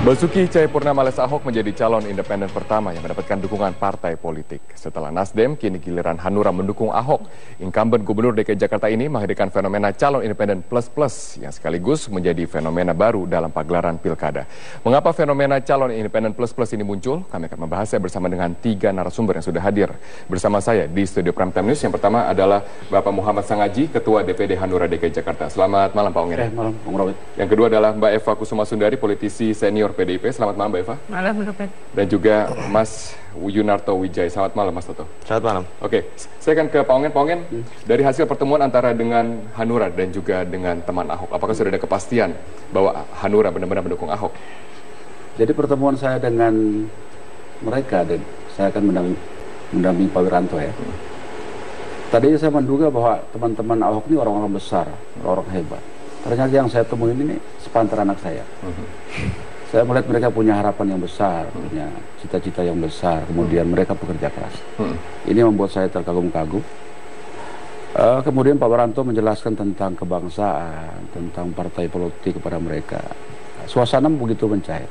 Basuki Cahayapurnama alias Ahok menjadi calon independen pertama yang mendapatkan dukungan partai politik. Setelah Nasdem, kini giliran Hanura mendukung Ahok. Incumbent Gubernur DKI Jakarta ini menghadirkan fenomena calon independen plus-plus yang sekaligus menjadi fenomena baru dalam pagelaran pilkada. Mengapa fenomena calon independen plus-plus ini muncul? Kami akan membahasnya bersama dengan 3 narasumber yang sudah hadir bersama saya di studio Prime Time News. Yang pertama adalah Bapak Muhammad Sangaji, Ketua DPD Hanura DKI Jakarta. Selamat malam Pak Ongen. Malam, Bung Robert. Yang kedua adalah Mbak Eva Kusuma Sundari, politisi senior PDIP. Selamat malam Mbak Eva. Malam, Robert. Dan juga Mas Yunarto Wijaya. Selamat malam Mas Toto. Selamat malam. Oke, saya akan ke Pak Ongen. Pak Ongen, dari hasil pertemuan antara dengan Hanura dan juga dengan teman Ahok, apakah sudah ada kepastian bahwa Hanura benar-benar mendukung Ahok? Jadi pertemuan saya dengan mereka, dan saya akan mendampingi Pak Wiranto ya. Tadinya saya menduga bahwa teman-teman Ahok ini orang-orang besar, orang-orang hebat. Ternyata yang saya temuin ini sepantar anak saya. Saya melihat mereka punya harapan yang besar, punya cita-cita yang besar, kemudian mereka bekerja keras. Ini membuat saya terkagum-kagum. Kemudian Pak Wiranto menjelaskan tentang kebangsaan, tentang partai politik kepada mereka. Suasana begitu mencair.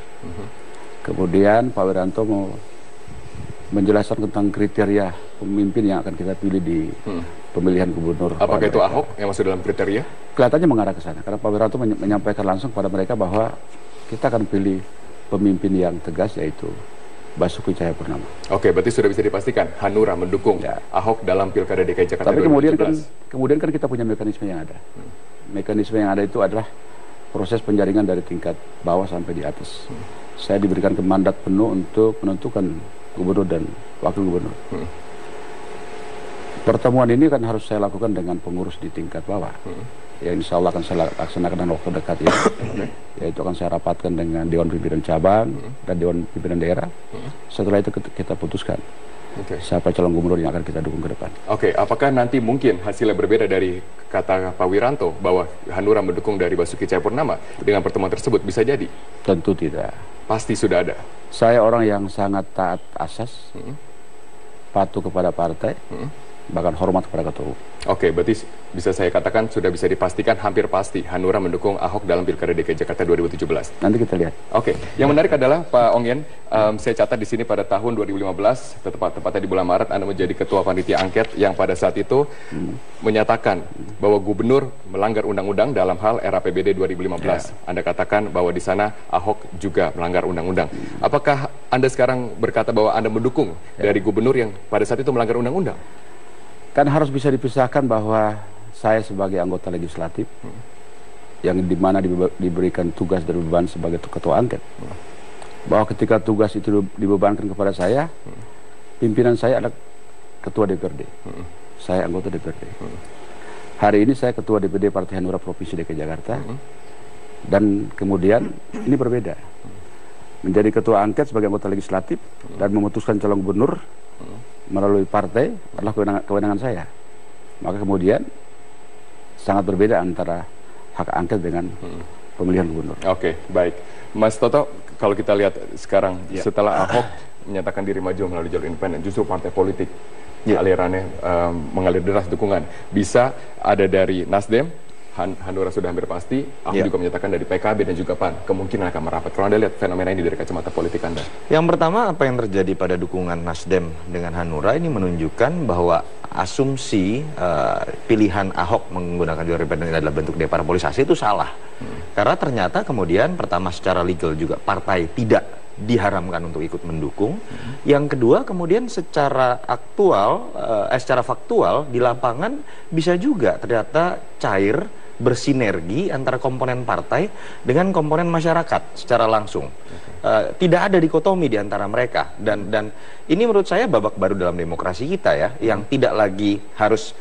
Kemudian Pak Wiranto mau menjelaskan tentang kriteria pemimpin yang akan kita pilih di pemilihan gubernur. Apakah itu Ahok yang masuk dalam kriteria? Kelihatannya mengarah ke sana, karena Pak Wiranto menyampaikan langsung kepada mereka bahwa kita akan pilih pemimpin yang tegas, yaitu Basuki Cahayapurnama. Oke, berarti sudah bisa dipastikan Hanura mendukung Ahok dalam Pilkada DKI Jakarta. Tapi kemudian kan kita punya mekanisme yang ada. Mekanisme yang ada itu adalah proses penjaringan dari tingkat bawah sampai di atas. Saya diberikan mandat penuh untuk menentukan gubernur dan wakil gubernur. Pertemuan ini kan harus saya lakukan dengan pengurus di tingkat bawah. Ya, insya Allah akan saya laksanakan dalam waktu dekat ini. Yaitu akan saya rapatkan dengan Dewan Pimpinan Cabang dan Dewan Pimpinan Daerah. Setelah itu kita putuskan siapa calon gubernur yang akan kita dukung ke depan. Oke, apakah nanti mungkin hasilnya berbeda dari kata Pak Wiranto bahwa Hanura mendukung dari Basuki Cahayapurnama dengan pertemuan tersebut? Bisa jadi? Tentu tidak. Pasti sudah ada. Saya orang yang sangat taat asas, patuh kepada partai, bahkan hormat kepada ketua umum. Oke, berarti bisa saya katakan sudah bisa dipastikan hampir pasti Hanura mendukung Ahok dalam Pilkada DKI Jakarta 2017. Nanti kita lihat. Oke, yang menarik adalah Pak Ongen, saya catat di sini pada tahun 2015, tepatnya di bulan Maret, Anda menjadi Ketua Panitia Angket yang pada saat itu menyatakan bahwa Gubernur melanggar undang-undang dalam hal RAPBD 2015. Anda katakan bahwa di sana Ahok juga melanggar undang-undang. Apakah Anda sekarang berkata bahwa Anda mendukung dari Gubernur yang pada saat itu melanggar undang-undang? Kan harus bisa dipisahkan bahwa saya sebagai anggota legislatif yang dimana diberikan tugas dan beban sebagai ketua angket, bahwa ketika tugas itu dibebankan kepada saya, pimpinan saya adalah ketua DPRD, saya anggota DPRD. Hari ini saya ketua DPD Partai Hanura Provinsi DKI Jakarta, dan kemudian ini berbeda, menjadi ketua angket sebagai anggota legislatif dan memutuskan calon gubernur melalui partai adalah kewenangan saya. Maka kemudian sangat berbeda antara hak angket dengan pemilihan gubernur. Oke, baik. Mas Toto, kalau kita lihat sekarang setelah Ahok menyatakan diri maju melalui jalur independen, justru partai politik alirannya mengalir deras dukungan. Bisa ada dari Nasdem, Hanura sudah hampir pasti, Ahok juga menyatakan dari PKB dan juga PAN kemungkinan akan merapat. Kalau Anda lihat fenomena ini dari kacamata politik Anda? Yang pertama, apa yang terjadi pada dukungan Nasdem dengan Hanura ini menunjukkan bahwa asumsi pilihan Ahok menggunakan jalur independen adalah bentuk deparapolisasi itu salah. Karena ternyata kemudian pertama secara legal juga partai tidak diharamkan untuk ikut mendukung. Yang kedua kemudian secara faktual di lapangan bisa juga ternyata cair bersinergi antara komponen partai dengan komponen masyarakat secara langsung. Tidak ada dikotomi di antara mereka, dan ini menurut saya babak baru dalam demokrasi kita ya, yang tidak lagi harus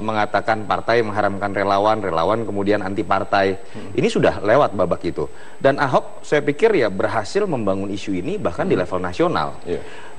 mengatakan partai mengharamkan relawan kemudian anti partai. Ini sudah lewat babak itu. Dan Ahok saya pikir ya berhasil membangun isu ini bahkan di level nasional.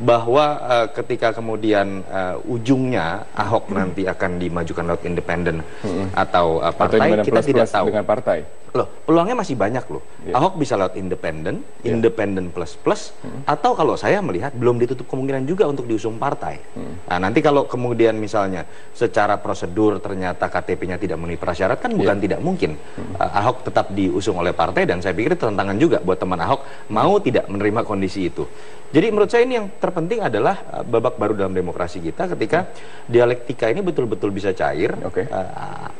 Bahwa ketika kemudian ujungnya Ahok nanti akan dimajukan lewat independen atau partai, kita tidak tahu. Dengan partai. Loh, peluangnya masih banyak loh. Ahok bisa lewat independen, independen plus plus, atau kalau saya melihat belum ditutup kemungkinan juga untuk diusung partai. Nah, nanti kalau kemudian misalnya secara prosedur ternyata KTP-nya tidak memenuhi prasyarat, kan bukan tidak mungkin Ahok tetap diusung oleh partai, dan saya pikir itu tantangan juga buat teman Ahok mau tidak menerima kondisi itu. Jadi menurut saya ini yang terpenting adalah babak baru dalam demokrasi kita ketika dialektika ini betul-betul bisa cair.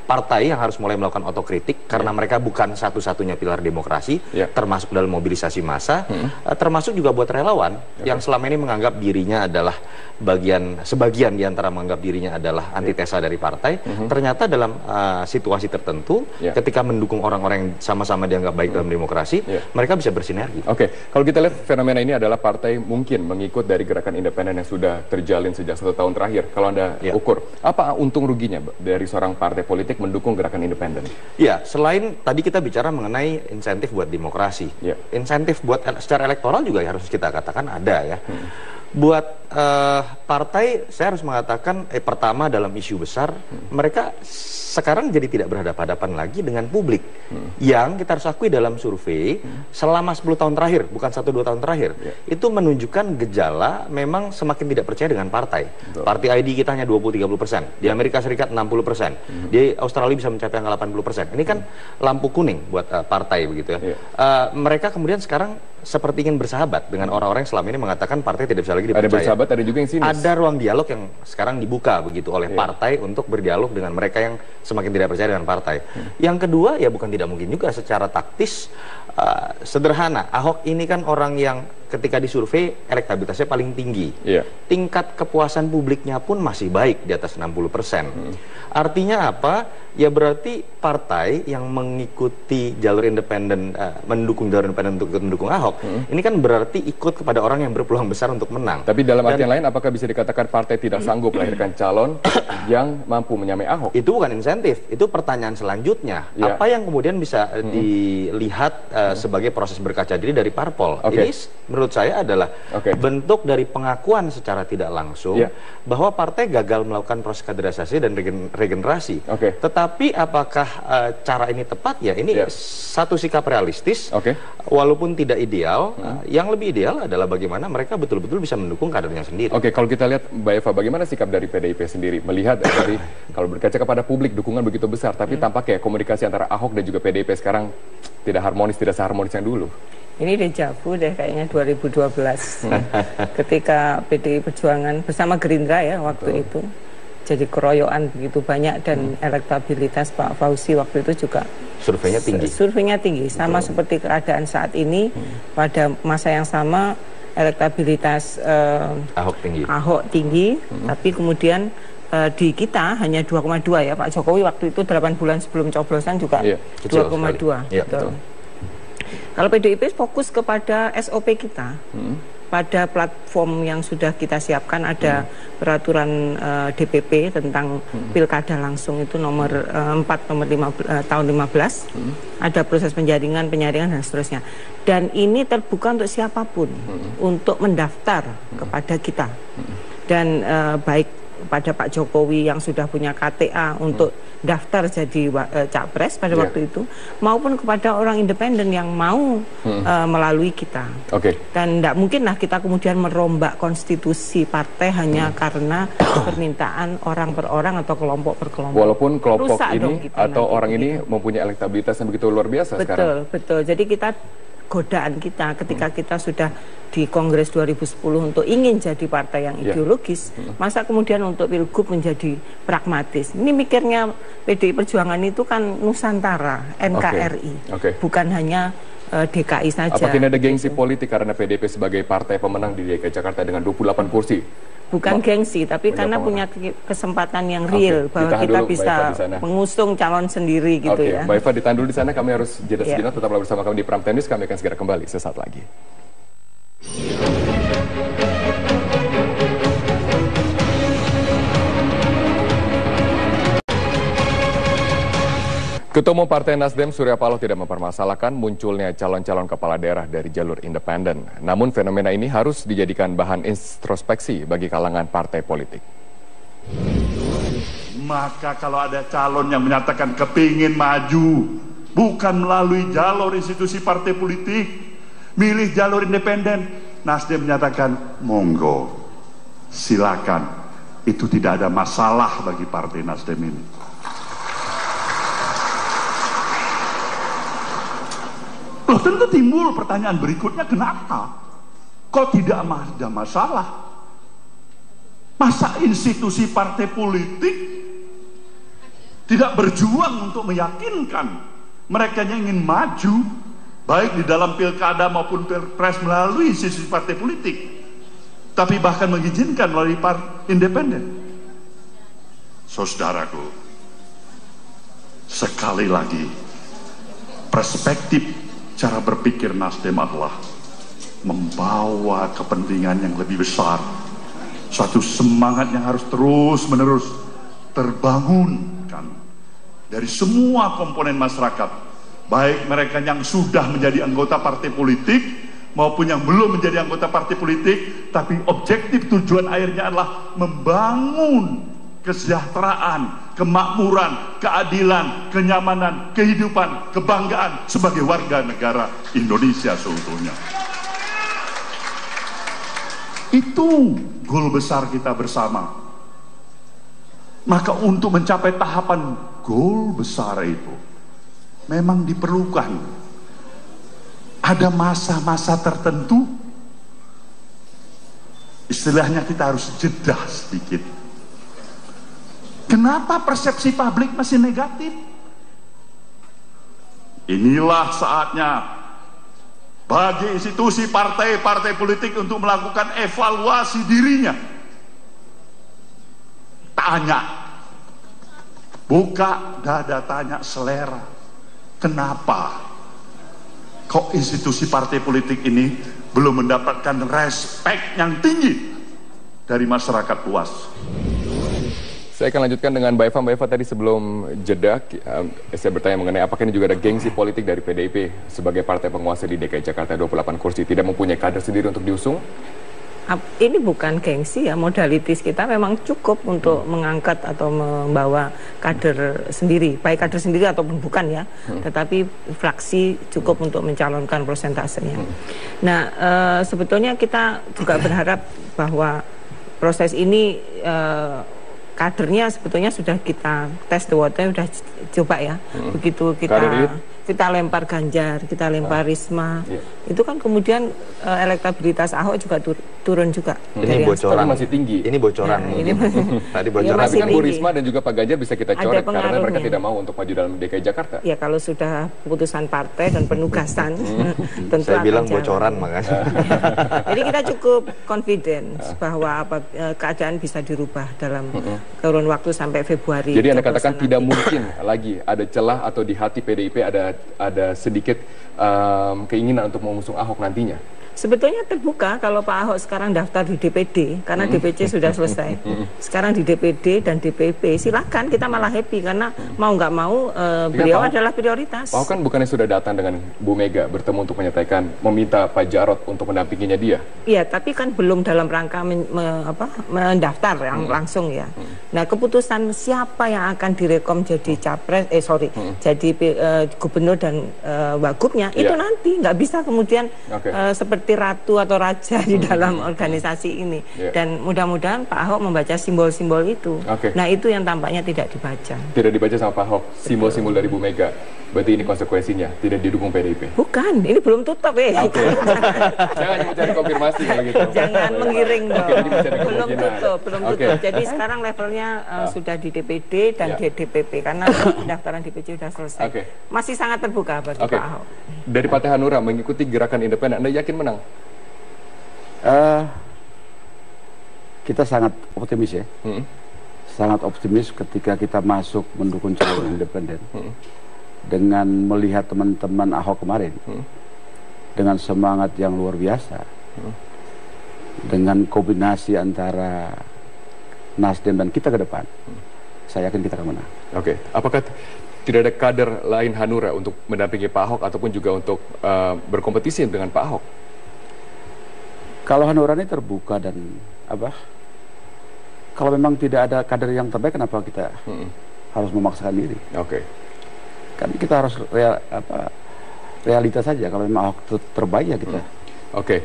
Partai yang harus mulai melakukan otokritik karena mereka bukan satu-satunya pilar demokrasi, termasuk dalam mobilisasi massa, termasuk juga buat relawan yang selama ini menganggap dirinya adalah sebagian di antara menganggap dirinya adalah antitesa dari partai. Ternyata dalam situasi tertentu ketika mendukung orang-orang yang sama-sama dianggap baik dalam demokrasi, mereka bisa bersinergi. Kalau kita lihat fenomena ini adalah partai mungkin mengikut dari gerakan independen yang sudah terjalin sejak 1 tahun terakhir. Kalau Anda ukur, apa untung ruginya dari seorang partai politik mendukung gerakan independen? Ya, selain tadi kita bicara mengenai insentif buat demokrasi, insentif buat secara elektoral juga harus kita katakan ada ya. Buat partai, saya harus mengatakan, pertama dalam isu besar, mereka sekarang jadi tidak berhadapan-hadapan lagi dengan publik. Yang kita harus akui dalam survei, selama 10 tahun terakhir, bukan 1-2 tahun terakhir, itu menunjukkan gejala memang semakin tidak percaya dengan partai. Party ID kita hanya 20-30%, di Amerika Serikat 60%, di Australia bisa mencapai angka 80%. Ini kan lampu kuning buat partai begitu ya. Mereka kemudian sekarang seperti ingin bersahabat dengan orang-orang yang selama ini mengatakan partai tidak bisa lagi dipercaya. Ada bersahabat, ada juga yang sinis. Ada ruang dialog yang sekarang dibuka begitu oleh partai untuk berdialog dengan mereka yang semakin tidak percaya dengan partai. Yang kedua, ya bukan tidak mungkin juga secara taktis, sederhana. Ahok ini kan orang yang ketika disurvei elektabilitasnya paling tinggi. Tingkat kepuasan publiknya pun masih baik di atas 60%. Artinya apa? Ya berarti partai yang mengikuti jalur independen, mendukung jalur independen untuk mendukung Ahok, ini kan berarti ikut kepada orang yang berpeluang besar untuk menang. Tapi dalam artian lain, apakah bisa dikatakan partai tidak sanggup melahirkan calon yang mampu menyamai Ahok? Itu bukan insentif, itu pertanyaan selanjutnya. Apa yang kemudian bisa dilihat sebagai proses berkaca diri dari parpol? Ini menurut saya adalah bentuk dari pengakuan secara tidak langsung bahwa partai gagal melakukan proses kaderisasi dan regenerasi. Tetapi apakah cara ini tepat? Ya ini satu sikap realistis, walaupun tidak ideal. Yang lebih ideal adalah bagaimana mereka betul-betul bisa mendukung kadernya sendiri. Kalau kita lihat Mbak Eva, bagaimana sikap dari PDIP sendiri melihat dari kalau berkaca kepada publik dukungan begitu besar, tapi tampaknya komunikasi antara Ahok dan juga PDIP sekarang tidak harmonis, tidak seharmonis yang dulu. Ini deja vu deh kayaknya 2012 ketika PDI Perjuangan bersama Gerindra ya waktu itu jadi keroyokan begitu banyak dan elektabilitas Pak Fauzi waktu itu juga surveinya tinggi sama seperti keadaan saat ini. Pada masa yang sama elektabilitas Ahok tinggi tapi kemudian di kita hanya 2,2 ya. Pak Jokowi waktu itu 8 bulan sebelum coblosan juga 2,2. Kalau PDIP fokus kepada SOP kita, pada platform yang sudah kita siapkan ada peraturan DPP tentang pilkada langsung itu nomor 4 tahun 15, ada proses penyaringan dan seterusnya. Dan ini terbuka untuk siapapun untuk mendaftar kepada kita. Dan baik pada Pak Jokowi yang sudah punya KTA untuk daftar jadi capres pada waktu itu, maupun kepada orang independen yang mau melalui kita. Dan tidak mungkinlah kita kemudian merombak konstitusi partai hanya karena permintaan orang per orang atau kelompok per kelompok. Walaupun kelompok ini atau orang ini mempunyai elektabilitas yang begitu luar biasa sekarang. Betul. Jadi godaan kita ketika kita sudah di Kongres 2010 untuk ingin jadi partai yang ideologis, masa kemudian untuk Pilgub menjadi pragmatis. Ini mikirnya PDI Perjuangan itu kan Nusantara, NKRI, bukan hanya DKI saja. Apakah ini ada gengsi politik karena PDIP sebagai partai pemenang di DKI Jakarta dengan 28 kursi? Bukan gengsi, tapi karena punya kesempatan yang real bahwa kita bisa mengusung calon sendiri gitu ya. Mbak Eva ditahan dulu di sana, kami harus jeda sejenak, tetaplah bersama kami di Prime Time News, kami akan segera kembali sesaat lagi. Ketua Umum Partai Nasdem Surya Paloh tidak mempermasalahkan munculnya calon-calon kepala daerah dari jalur independen. Namun fenomena ini harus dijadikan bahan introspeksi bagi kalangan partai politik. Maka kalau ada calon yang menyatakan kepingin maju bukan melalui jalur institusi partai politik, milih jalur independen. Nasdem menyatakan, monggo, silakan, itu tidak ada masalah bagi partai Nasdem ini. Loh, tentu timbul pertanyaan berikutnya, kenapa kok tidak ada masalah? Masa institusi partai politik tidak berjuang untuk meyakinkan mereka yang ingin maju, baik di dalam pilkada maupun pilpres melalui institusi partai politik, tapi bahkan mengizinkan melalui independen? Saudaraku, sekali lagi, perspektif cara berpikir Nasdem adalah membawa kepentingan yang lebih besar, suatu semangat yang harus terus-menerus terbangunkan dari semua komponen masyarakat, baik mereka yang sudah menjadi anggota partai politik maupun yang belum menjadi anggota partai politik, tapi objektif tujuan akhirnya adalah membangun kesejahteraan, kemakmuran, keadilan, kenyamanan, kehidupan, kebanggaan sebagai warga negara Indonesia seutuhnya. Itu goal besar kita bersama. Maka untuk mencapai tahapan goal besar itu memang diperlukan ada masa-masa tertentu, istilahnya kita harus jeda sedikit. Kenapa persepsi publik masih negatif? Inilah saatnya bagi institusi partai-partai politik untuk melakukan evaluasi dirinya. Tanya, buka dada, tanya selera. Kenapa kok institusi partai politik ini belum mendapatkan respek yang tinggi dari masyarakat luas? Saya akan lanjutkan dengan Mbak Eva. Mbak Eva, tadi sebelum jeda, saya bertanya mengenai apakah ini juga ada gengsi politik dari PDIP sebagai partai penguasa di DKI Jakarta 28 kursi, tidak mempunyai kader sendiri untuk diusung? Ini bukan gengsi ya, modalitas kita memang cukup untuk mengangkat atau membawa kader sendiri, baik kader sendiri ataupun bukan ya, tetapi fraksi cukup untuk mencalonkan prosentasenya. Nah, sebetulnya kita juga berharap bahwa proses ini kadernya sebetulnya sudah kita tes the water, sudah coba ya. Begitu kita lempar Ganjar, kita lempar Risma, itu kan kemudian elektabilitas Ahok juga turun juga. Ini bocoran masih tinggi. Ini bocoran. Nah, ini tadi bocoran. Tapi kan Bu Risma dan juga Pak Ganjar bisa kita coret karena mereka tidak mau untuk maju dalam DKI Jakarta. Ya kalau sudah keputusan partai dan penugasan, tentu saya bilang jalan. bocoran makanya. Jadi kita cukup confidence bahwa keadaan bisa dirubah dalam kurun waktu sampai Februari. Jadi Anda katakan tidak mungkin lagi ada celah atau di hati PDIP ada sedikit keinginan untuk mengusung Ahok nantinya? Sebetulnya terbuka kalau Pak Ahok sekarang daftar di DPD, karena DPC sudah selesai. Sekarang di DPD dan DPP, silakan, kita malah happy karena mau nggak mau beliau adalah prioritas. Pak Ahok kan bukannya sudah datang dengan Bu Mega bertemu untuk meminta Pak Jarod untuk mendampinginya dia? Iya, tapi kan belum dalam rangka mendaftar yang langsung ya. Nah, keputusan siapa yang akan direkom jadi capres, jadi gubernur dan wagubnya itu nanti nggak bisa kemudian seperti ratu atau raja di dalam organisasi ini. Dan mudah-mudahan Pak Ahok membaca simbol-simbol itu. Nah, itu yang tampaknya tidak dibaca. Tidak dibaca sama Pak Ahok, simbol-simbol dari Bu Mega. Berarti ini konsekuensinya, tidak didukung PDIP? Bukan, ini belum tutup ya. Jangan mencari konfirmasi kalau gitu. Jangan mengiring dong. Belum tutup. Jadi sekarang levelnya sudah di DPD dan di DPP, karena pendaftaran DPC sudah selesai. Masih sangat terbuka bagi Pak Ahok. Dari Partai Hanura mengikuti gerakan independen, Anda yakin menang? Kita sangat optimis ya. Sangat optimis ketika kita masuk mendukung calon independen. Dengan melihat teman-teman Ahok kemarin, dengan semangat yang luar biasa, dengan kombinasi antara Nasdem dan kita ke depan, saya yakin kita akan menang. Apakah tidak ada kader lain Hanura untuk mendampingi Pak Ahok ataupun juga untuk berkompetisi dengan Pak Ahok? Kalau Hanura ini terbuka dan kalau memang tidak ada kader yang terbaik, kenapa kita harus memaksakan diri? kan kita harus realitas saja. Kalau memang Ahok terbaik ya kita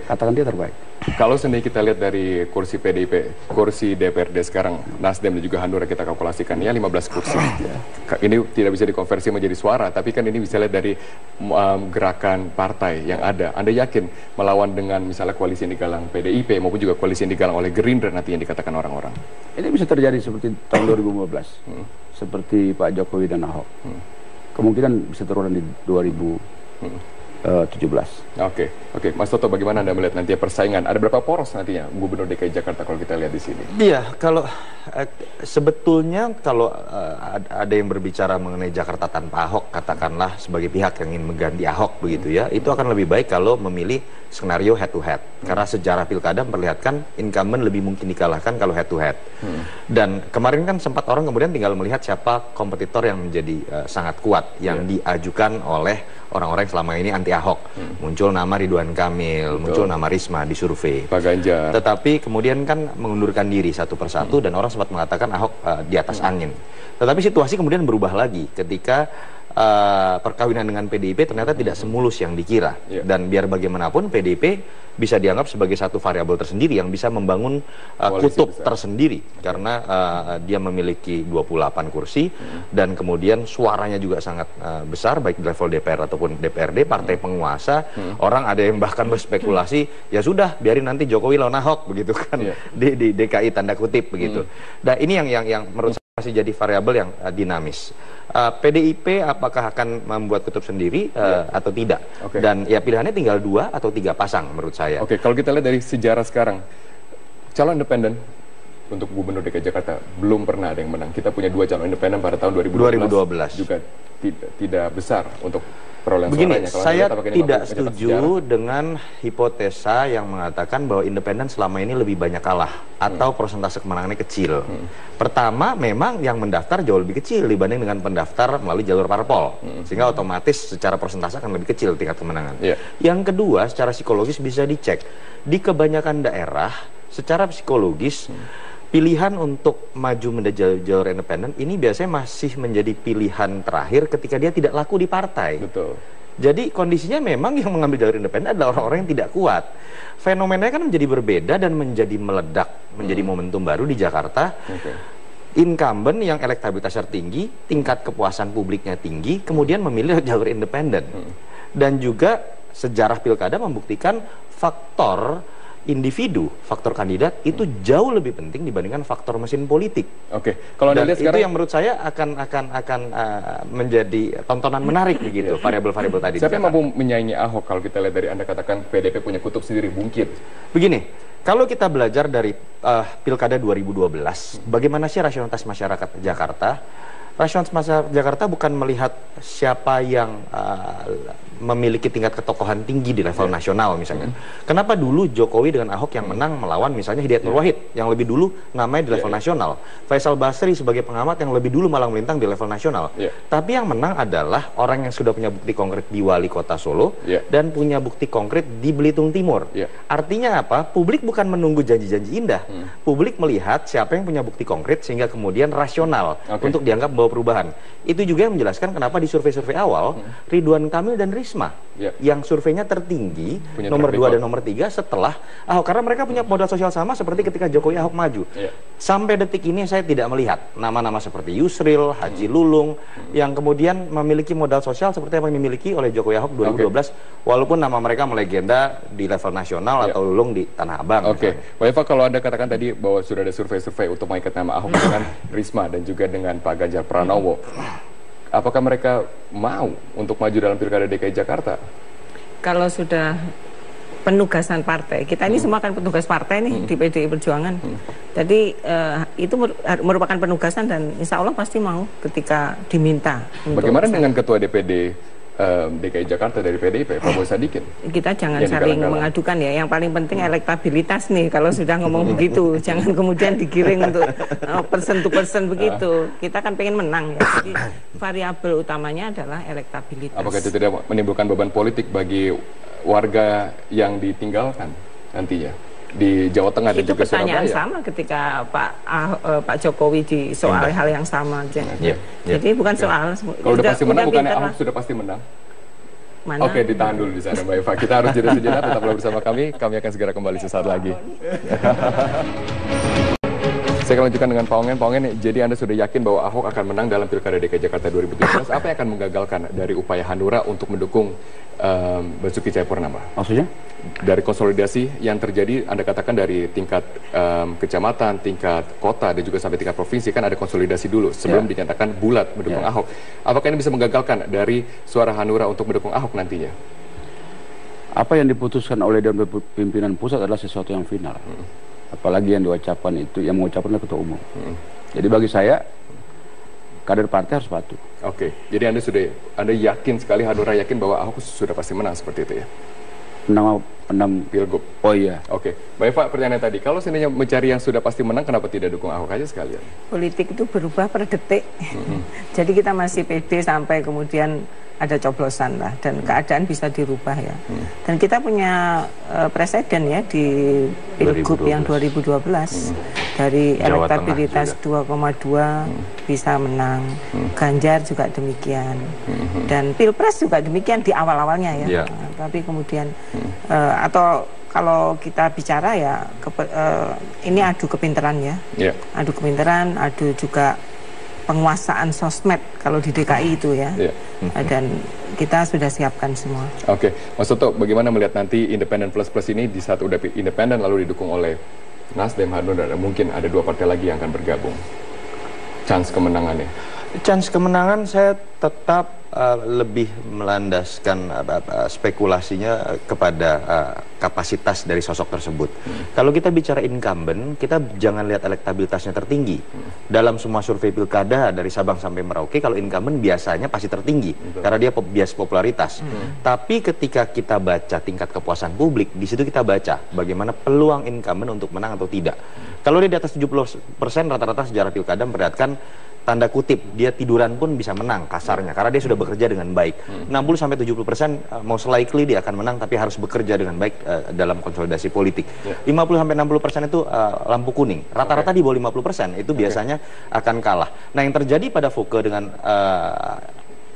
katakan dia terbaik. Kalau sendiri kita lihat dari kursi PDIP, kursi DPRD sekarang Nasdem dan juga Hanura kita kalkulasikan ya 15 kursi. Ini tidak bisa dikonversi menjadi suara, tapi kan ini bisa lihat dari gerakan partai yang ada. Anda yakin melawan dengan misalnya koalisi yang digalang PDIP maupun juga koalisi yang digalang oleh Gerindra nanti yang dikatakan orang-orang? Ini bisa terjadi seperti tahun 2015, seperti Pak Jokowi dan Ahok. Kemungkinan bisa terulang di 2017. Oke. Mas Toto, bagaimana Anda melihat nanti persaingan? Ada berapa poros nantinya Gubernur DKI Jakarta kalau kita lihat di sini? Iya, kalau sebetulnya kalau ada yang berbicara mengenai Jakarta tanpa Ahok, katakanlah sebagai pihak yang ingin mengganti Ahok begitu ya, itu akan lebih baik kalau memilih skenario head to head. Karena sejarah pilkada memperlihatkan incumbent lebih mungkin dikalahkan kalau head to head. Dan kemarin kan sempat orang kemudian tinggal melihat siapa kompetitor yang menjadi sangat kuat yang diajukan oleh orang-orang yang selama ini anti Ahok. Muncul nama Ridwan Kamil, muncul nama Risma di survei. Pak Ganjar. Tetapi kemudian kan mengundurkan diri satu persatu dan orang sempat mengatakan Ahok di atas angin. Tetapi situasi kemudian berubah lagi ketika perkawinan dengan PDIP ternyata tidak semulus yang dikira. Dan biar bagaimanapun PDIP bisa dianggap sebagai satu variabel tersendiri yang bisa membangun kutub tersendiri karena dia memiliki 28 kursi dan kemudian suaranya juga sangat besar baik di level DPR ataupun DPRD, partai penguasa. Orang ada yang bahkan berspekulasi ya sudah biarin nanti Jokowi lawan Ahok begitu kan di DKI tanda kutip begitu. Nah ini yang menurut saya masih jadi variabel yang dinamis. PDIP apakah akan membuat kutub sendiri atau tidak? Dan ya pilihannya tinggal 2 atau 3 pasang menurut saya. Kalau kita lihat dari sejarah sekarang, calon independen untuk Gubernur DKI Jakarta belum pernah ada yang menang. Kita punya 2 calon independen pada tahun 2012 juga tidak besar untuk perolehan begini, suaranya. Saya tidak setuju dengan hipotesa yang mengatakan bahwa independen selama ini lebih banyak kalah atau persentase kemenangannya kecil. Pertama, memang yang mendaftar jauh lebih kecil dibanding dengan pendaftar melalui jalur parpol, sehingga otomatis secara persentase akan lebih kecil tingkat kemenangan. Yang kedua, secara psikologis bisa dicek di kebanyakan daerah secara psikologis. Pilihan untuk maju menjadi jalur independen ini biasanya masih menjadi pilihan terakhir ketika dia tidak laku di partai. Betul. Jadi kondisinya memang yang mengambil jalur independen adalah orang-orang yang tidak kuat. Fenomenanya kan menjadi berbeda dan menjadi meledak, menjadi momentum baru di Jakarta. Incumbent yang elektabilitasnya tinggi, tingkat kepuasan publiknya tinggi, kemudian memilih jalur independen. Dan juga sejarah pilkada membuktikan faktor individu, faktor kandidat itu jauh lebih penting dibandingkan faktor mesin politik. Kalau Anda lihat sekarang itu yang menurut saya akan menjadi tontonan menarik begitu variabel-variabel tadi. Siapa yang mampu menyaingi Ahok kalau kita lihat dari Anda katakan PDIP punya kutub sendiri mungkin? Begini, kalau kita belajar dari pilkada 2012, bagaimana sih rasionalitas masyarakat Jakarta? Rasionalitas masyarakat Jakarta bukan melihat siapa yang memiliki tingkat ketokohan tinggi di level nasional misalnya. Kenapa dulu Jokowi dengan Ahok yang menang melawan misalnya Hidayat Nur Wahid yang lebih dulu namanya di level nasional, Faisal Basri sebagai pengamat yang lebih dulu malang melintang di level nasional. Tapi yang menang adalah orang yang sudah punya bukti konkret di Wali Kota Solo dan punya bukti konkret di Belitung Timur. Artinya apa? Publik bukan menunggu janji-janji indah. Publik melihat siapa yang punya bukti konkret sehingga kemudian rasional untuk dianggap membawa perubahan. Itu juga yang menjelaskan kenapa di survei-survei awal Ridwan Kamil dan Risma yang surveinya tertinggi nomor 2 dan nomor 3 setelah Ahok, karena mereka punya modal sosial sama seperti ketika Jokowi Ahok maju. Sampai detik ini saya tidak melihat nama-nama seperti Yusril, Haji Lulung yang kemudian memiliki modal sosial seperti apa yang dimiliki oleh Jokowi Ahok 2012 walaupun nama mereka melegenda di level nasional atau Lulung di Tanah Abang. Pak Eva, kalau Anda katakan tadi bahwa sudah ada survei-survei untuk mengikat nama Ahok dengan Risma dan juga dengan Pak Ganjar Pranowo, apakah mereka mau untuk maju dalam pilkada DKI Jakarta? Kalau sudah penugasan partai, kita ini semua kan petugas partai nih di PDI Perjuangan. Jadi itu merupakan penugasan dan insya Allah pasti mau ketika diminta. Bagaimana dengan Ketua DPD DKI Jakarta dari PDIP, Prabowo Sadikin? Kita jangan saling mengadukan ya. Yang paling penting elektabilitas nih. Kalau sudah ngomong begitu, jangan kemudian digiring untuk person to person begitu. Kita kan pengen menang ya. Jadi variabel utamanya adalah elektabilitas. Apakah itu tidak menimbulkan beban politik bagi warga yang ditinggalkan nantinya? di Jawa Tengah dan itu juga pertanyaan Surabaya. sama ketika Pak Jokowi di soal hal yang sama aja. Jadi bukan soal. Kalau udah pasti menang, bukannya Ahok sudah pasti menang? Mana? Oke, ditahan dulu di sana Mbak Eva. Kita harus jeda sejenak, tetaplah bersama kami. Kami akan segera kembali sesaat lagi. Saya akan lanjutkan dengan Pak Ongen. Pak Ongen, jadi Anda sudah yakin bahwa Ahok akan menang dalam Pilkada DKI Jakarta 2017. Apa yang akan menggagalkan dari upaya Hanura untuk mendukung Basuki Cahayapurnama? Maksudnya? Dari konsolidasi yang terjadi, Anda katakan dari tingkat kecamatan, tingkat kota, dan juga sampai tingkat provinsi, kan ada konsolidasi dulu sebelum dinyatakan bulat mendukung Ahok. Apakah ini bisa menggagalkan dari suara Hanura untuk mendukung Ahok nantinya? Apa yang diputuskan oleh Dewan Pimpinan Pusat adalah sesuatu yang final. Apalagi yang diucapkan itu, yang mengucapkan adalah Ketua Umum. Jadi bagi saya, kader partai harus patuh. Oke, jadi Anda yakin sekali, Hanura yakin bahwa Ahok sudah pasti menang seperti itu ya? Menang Pilgub. Oh iya. Oke, Mbak Eva, pertanyaan tadi, kalau seandainya mencari yang sudah pasti menang, kenapa tidak dukung Ahok aja sekalian? Politik itu berubah per detik. Jadi kita masih pede sampai kemudian ada coblosan lah, dan keadaan bisa dirubah ya. Dan kita punya presiden ya di Pilgub yang 2012 dari Jawa elektabilitas 2,2 bisa menang. Ganjar juga demikian, dan Pilpres juga demikian di awal-awalnya ya. Tapi kemudian atau kalau kita bicara ya ini adu kepintaran ya, adu kepintaran, adu juga penguasaan sosmed kalau di DKI itu ya. Dan kita sudah siapkan semua. Oke, Mas Toto, bagaimana melihat nanti Independen Plus Plus ini di saat udah independen lalu didukung oleh Nasdem, Hanura, dan mungkin ada dua partai lagi yang akan bergabung? Chance kemenangannya? Chance kemenangan saya tetap lebih melandaskan spekulasinya kepada kapasitas dari sosok tersebut. Kalau kita bicara incumbent, kita jangan lihat elektabilitasnya tertinggi. Dalam semua survei pilkada dari Sabang sampai Merauke, kalau incumbent biasanya pasti tertinggi karena dia bias popularitas. Tapi ketika kita baca tingkat kepuasan publik, di situ kita baca bagaimana peluang incumbent untuk menang atau tidak. Kalau dia di atas 70%, rata-rata sejarah pilkada memperlihatkan tanda kutip dia tiduran pun bisa menang kasarnya karena dia sudah bekerja dengan baik. 60-70% most likely dia akan menang, tapi harus bekerja dengan baik dalam konsolidasi politik. 50-60% itu lampu kuning. Rata-rata di bawah 50% itu biasanya akan kalah. Nah, yang terjadi pada Foke dengan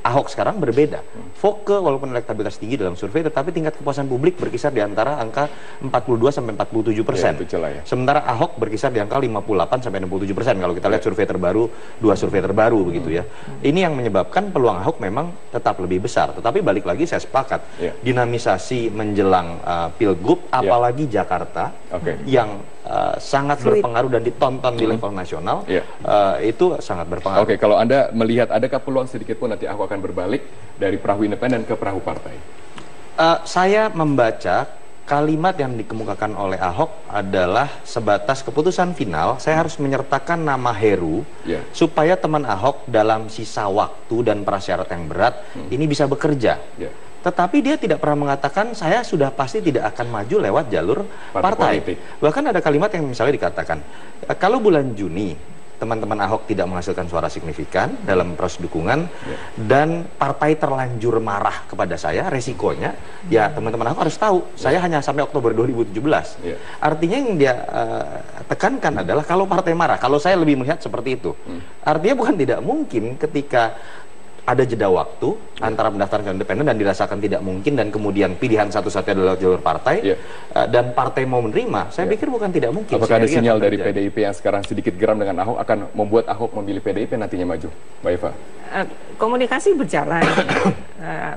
Ahok sekarang berbeda. Foke walaupun elektabilitas tinggi dalam survei, tetapi tingkat kepuasan publik berkisar di antara angka 42-47%. Sementara Ahok berkisar di angka 58-67% kalau kita lihat survei terbaru, dua survei terbaru begitu ya. Ini yang menyebabkan peluang Ahok memang tetap lebih besar. Tetapi balik lagi saya sepakat, dinamisasi menjelang Pilgub, apalagi Jakarta yang sangat berpengaruh dan ditonton di level nasional, itu sangat berpengaruh. Oke, kalau Anda melihat adakah peluang sedikit pun nanti Ahok akan berbalik dari perahu independen ke perahu partai? Saya membaca kalimat yang dikemukakan oleh Ahok adalah sebatas keputusan final, saya harus menyertakan nama Heru supaya teman Ahok dalam sisa waktu dan prasyarat yang berat ini bisa bekerja. Tetapi dia tidak pernah mengatakan saya sudah pasti tidak akan maju lewat jalur partai. Bahkan ada kalimat yang misalnya dikatakan, kalau bulan Juni teman-teman Ahok tidak menghasilkan suara signifikan dalam proses dukungan dan partai terlanjur marah kepada saya, resikonya ya teman-teman Ahok harus tahu saya hanya sampai Oktober 2017. Artinya yang dia tekankan adalah kalau partai marah, kalau saya lebih melihat seperti itu. Artinya bukan tidak mungkin ketika ada jeda waktu antara mendaftarkan independen dan dirasakan tidak mungkin dan kemudian pilihan satu-satunya adalah jalur partai dan partai mau menerima, saya pikir bukan tidak mungkin. Apakah ada sinyal dari PDIP yang sekarang sedikit geram dengan Ahok akan membuat Ahok memilih PDIP nantinya maju, Mbak Eva? Komunikasi berjalan,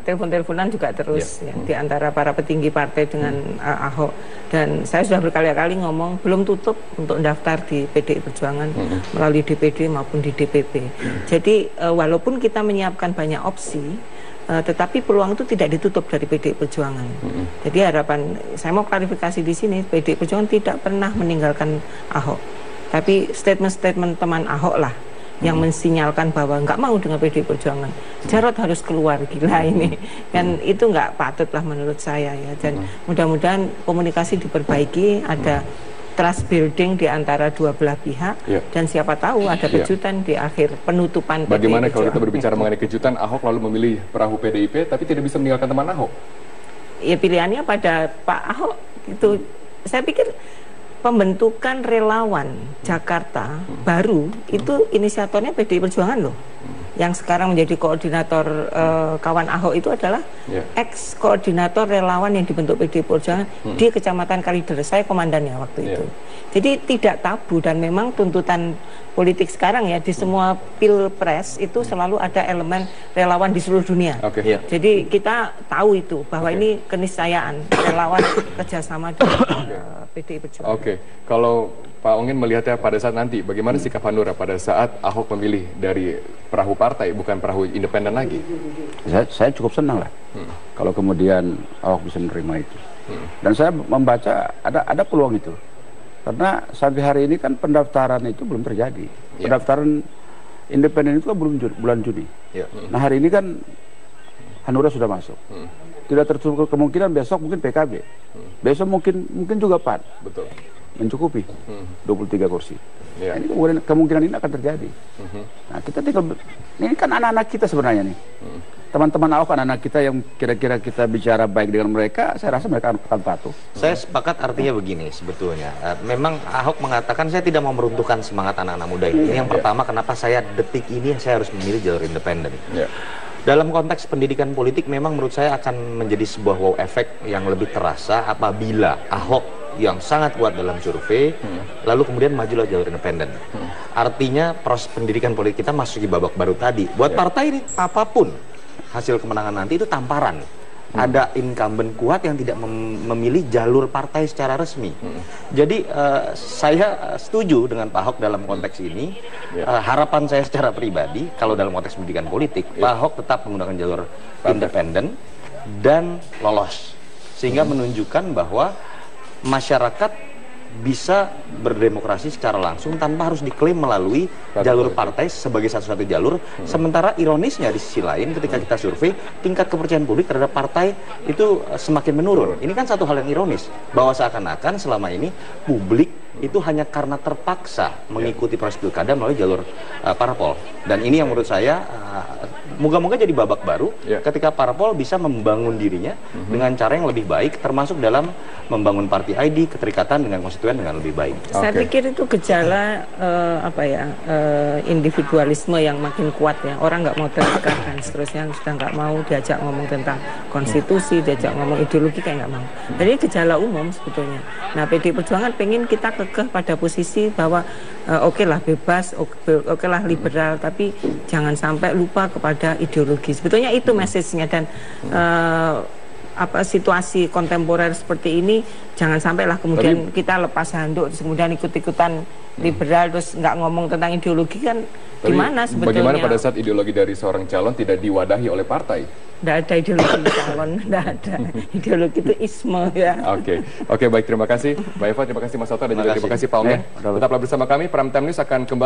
telepon-teleponan juga terus di antara para petinggi partai dengan Ahok, dan saya sudah berkali-kali ngomong belum tutup untuk daftar di PDI Perjuangan melalui DPD maupun di DPP. Jadi walaupun kita menyiapkan banyak opsi, tetapi peluang itu tidak ditutup dari PDI Perjuangan. Jadi harapan saya mau klarifikasi di sini, PDI Perjuangan tidak pernah meninggalkan Ahok, tapi statement-statement teman Ahok lah yang mensinyalkan bahwa nggak mau dengan PDI Perjuangan. Jarod harus keluar, gila ini. Dan itu nggak patut lah menurut saya ya. Dan mudah-mudahan komunikasi diperbaiki, ada trust building di antara dua belah pihak, dan siapa tahu ada kejutan di akhir penutupan PDI Bagaimana Perjuangan. kalau kita berbicara mengenai kejutan, Ahok lalu memilih perahu PDIP tapi tidak bisa meninggalkan teman Ahok? Ya pilihannya pada Pak Ahok, itu saya pikir pembentukan relawan Jakarta baru itu inisiatornya PDI Perjuangan loh. Yang sekarang menjadi koordinator kawan Ahok itu adalah ex koordinator relawan yang dibentuk PDI Perjuangan di Kecamatan Kalideres. Saya komandannya waktu itu. Jadi tidak tabu, dan memang tuntutan politik sekarang ya di semua pilpres itu selalu ada elemen relawan di seluruh dunia. Jadi kita tahu itu bahwa ini keniscayaan relawan kerjasama dengan PDI Perjuangan. Kalau Pak Ongin melihatnya pada saat nanti, bagaimana sikap Hanura pada saat Ahok memilih dari perahu partai, bukan perahu independen lagi? Saya cukup senang lah kalau kemudian Ahok bisa menerima itu. Dan saya membaca ada peluang itu. Karena sampai hari ini kan pendaftaran itu belum terjadi. Pendaftaran independen itu kan belum bulan Juni. Nah hari ini kan Hanura sudah masuk. Tidak tertutup kemungkinan besok mungkin PKB. Besok mungkin juga PAN. Betul. Mencukupi 23 kursi. Nah, ini kemungkinan ini akan terjadi. Nah kita tinggal, ini kan anak-anak kita sebenarnya nih. Teman-teman Ahok, anak-anak kita yang kira-kira kita bicara baik dengan mereka, saya rasa mereka akan patuh. Saya sepakat, artinya begini sebetulnya. Memang Ahok mengatakan saya tidak mau meruntuhkan semangat anak-anak muda ini. Ini yang pertama, kenapa saya detik ini saya harus memilih jalur independen. Dalam konteks pendidikan politik memang menurut saya akan menjadi sebuah wow efek yang lebih terasa apabila Ahok yang sangat kuat dalam survei lalu kemudian majulah jalur independen. Artinya proses pendidikan politik kita masuk di babak baru tadi. Buat partai ini apapun hasil kemenangan nanti itu tamparan. Ada incumbent kuat yang tidak memilih jalur partai secara resmi. Jadi saya setuju dengan Pak Ahok dalam konteks ini. Harapan saya secara pribadi, kalau dalam konteks pendidikan politik, Pak Ahok tetap menggunakan jalur independen dan lolos. Sehingga menunjukkan bahwa masyarakat bisa berdemokrasi secara langsung tanpa harus diklaim melalui jalur partai sebagai satu-satu jalur. Sementara ironisnya di sisi lain ketika kita survei, tingkat kepercayaan publik terhadap partai itu semakin menurun. Ini kan satu hal yang ironis, bahwa seakan-akan selama ini publik itu hanya karena terpaksa mengikuti proses pilkada melalui jalur parpol. Dan ini yang menurut saya moga-moga jadi babak baru ketika parpol bisa membangun dirinya dengan cara yang lebih baik, termasuk dalam membangun party ID, keterikatan dengan konstituen dengan lebih baik. Saya pikir itu gejala individualisme yang makin kuat ya. Orang nggak mau terikat dan seterusnya, sudah nggak mau diajak ngomong tentang konstitusi, diajak ngomong ideologi kayak nggak mau. Jadi gejala umum sebetulnya. Nah PDI Perjuangan pengen kita kekeh pada posisi bahwa oke lah bebas, oke lah liberal, tapi jangan sampai lupa kepada ideologi. Sebetulnya itu message-nya, dan situasi kontemporer seperti ini jangan sampailah kemudian kita lepas handuk kemudian ikut-ikutan liberal terus nggak ngomong tentang ideologi, kan gimana sebetulnya? Bagaimana pada saat ideologi dari seorang calon tidak diwadahi oleh partai? Tidak ada ideologi calon, tidak ada. Ideologi itu isme ya. Oke, baik, terima kasih Mbak Eva, terima kasih Mas Soto, dan juga terima kasih Pak Ongin. Tetaplah bersama kami, Prime Time News akan kembali.